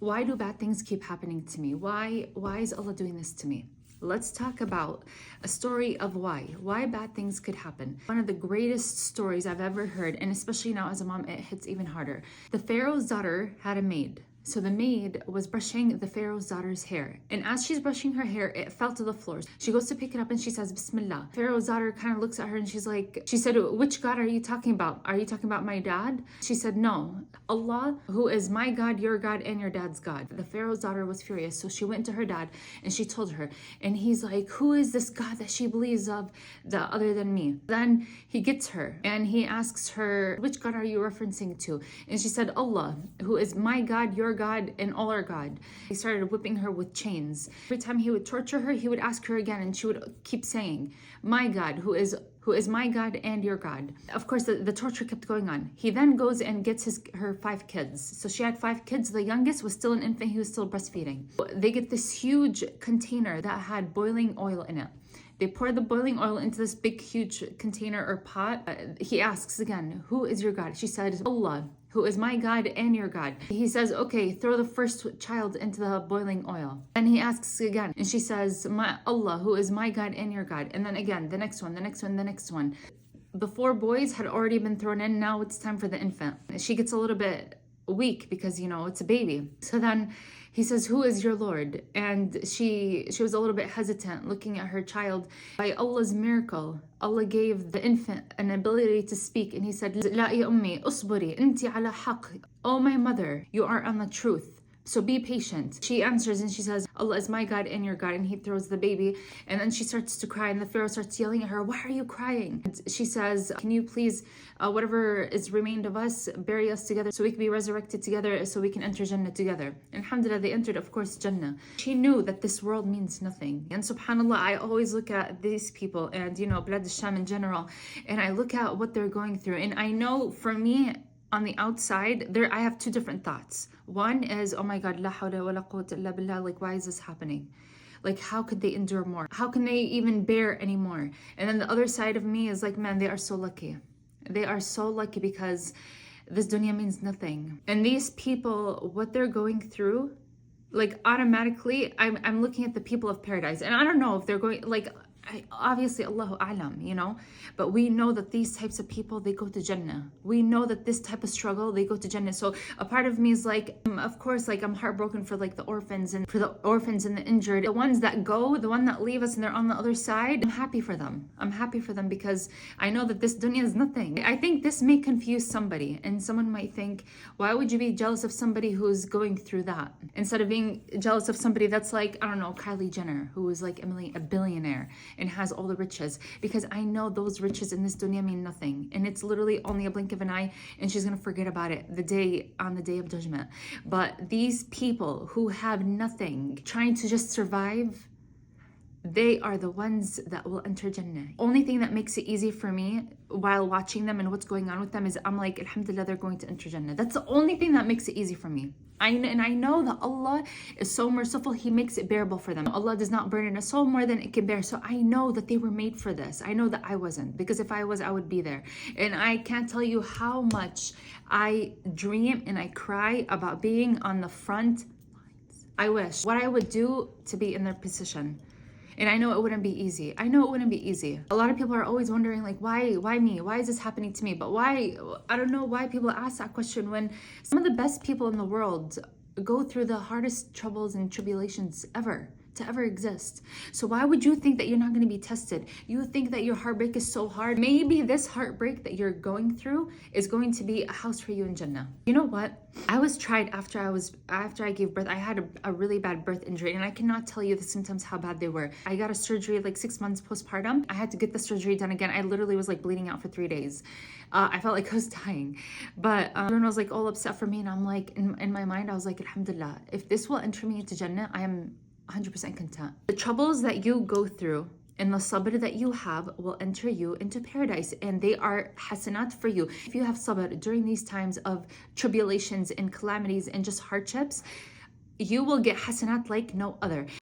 Why do bad things keep happening to me? Why is Allah doing this to me? Let's talk about a story of why bad things could happen. One of the greatest stories I've ever heard, and especially now as a mom, it hits even harder. The Pharaoh's daughter had a maid. So the maid was brushing the Pharaoh's daughter's hair. And as she's brushing her hair, it fell to the floor. She goes to pick it up and she says, Bismillah. Pharaoh's daughter kind of looks at her and she said, which God are you talking about? Are you talking about my dad? She said, no, Allah, who is my God, your God, and your dad's God. The Pharaoh's daughter was furious. So she went to her dad and she told her. And he's like, who is this God that she believes of other than me? Then he gets her and he asks her, which God are you referencing to? And she said, Allah, who is my God, your God, and all our God. He started whipping her with chains. Every time he would torture her, he would ask her again, and she would keep saying, my God, who is my God and your God. Of course, the torture kept going on. He then goes and gets her 5 kids. So she had 5 kids. The youngest was still an infant. He was still breastfeeding. They get this huge container that had boiling oil in it. They pour the boiling oil into this big, huge container or pot. He asks again, who is your God? She said, Allah, who is my God and your God. He says, okay, throw the first child into the boiling oil. And he asks again, and she says, my Allah, who is my God and your God. And then again, the next one, the next one, the next one. The 4 boys had already been thrown in. Now it's time for the infant. She gets a little bit weak because, it's a baby. So then he says, who is your Lord? And she was a little bit hesitant looking at her child. By Allah's miracle, Allah gave the infant an ability to speak. And he said, La ya ummi, usburi, inti ala haqq. Oh, my mother, you are on the truth. So be patient. She answers and she says, Allah is my God and your God. And he throws the baby. And then she starts to cry. And the Pharaoh starts yelling at her, why are you crying? And she says, can you please, whatever is remained of us, bury us together so we can be resurrected together, so we can enter Jannah together. And alhamdulillah, they entered, of course, Jannah. She knew that this world means nothing. And subhanAllah, I always look at these people and, Bilad al-Sham in general, and I look at what they're going through. And I know for me, on the outside, I have 2 different thoughts. One is, oh my God, la hawla wa la quwwata illa billah, like why is this happening? Like how could they endure more? How can they even bear anymore? And then the other side of me is like, man, they are so lucky. They are so lucky because this dunya means nothing. And these people, what they're going through, like automatically, I'm looking at the people of paradise. And I don't know if they're going, obviously Allahu A'lam, but we know that these types of people, they go to Jannah. We know that this type of struggle, they go to Jannah. So a part of me is like, of course, like I'm heartbroken for like the orphans and the injured, the ones that go, the one that leave us and they're on the other side. I'm happy for them. I'm happy for them because I know that this dunya is nothing. I think this may confuse somebody, and someone might think, why would you be jealous of somebody who's going through that instead of being jealous of somebody that's like, I don't know, Kylie Jenner, who is like a billionaire and has all the riches? Because I know those riches in this dunya mean nothing, and it's literally only a blink of an eye, and she's gonna forget about it on the day of judgment. But these people who have nothing, trying to just survive, they are the ones that will enter Jannah. Only thing that makes it easy for me while watching them and what's going on with them is I'm like, alhamdulillah, they're going to enter Jannah. That's the only thing that makes it easy for me. I know that Allah is so merciful, He makes it bearable for them. Allah does not burden a soul more than it can bear. So I know that they were made for this. I know that I wasn't, because if I was, I would be there. And I can't tell you how much I dream and I cry about being on the front lines. I wish what I would do to be in their position. And I know it wouldn't be easy. I know it wouldn't be easy. A lot of people are always wondering, like, why me? Why is this happening to me? But why? I don't know why people ask that question when some of the best people in the world go through the hardest troubles and tribulations to ever exist. So why would you think that you're not going to be tested? You think that your heartbreak is so hard. Maybe this heartbreak that you're going through is going to be a house for you in Jannah. You know what? I was tried after I gave birth. I had a really bad birth injury, and I cannot tell you the symptoms, how bad they were. I got a surgery like 6 months postpartum. I had to get the surgery done again. I literally was like bleeding out for 3 days. I felt like I was dying. But everyone was like all upset for me, and I'm like, in my mind, I was like, alhamdulillah, if this will enter me into Jannah, I am 100% content. The troubles that you go through and the sabr that you have will enter you into paradise, and they are hasanat for you. If you have sabr during these times of tribulations and calamities and just hardships, you will get hasanat like no other.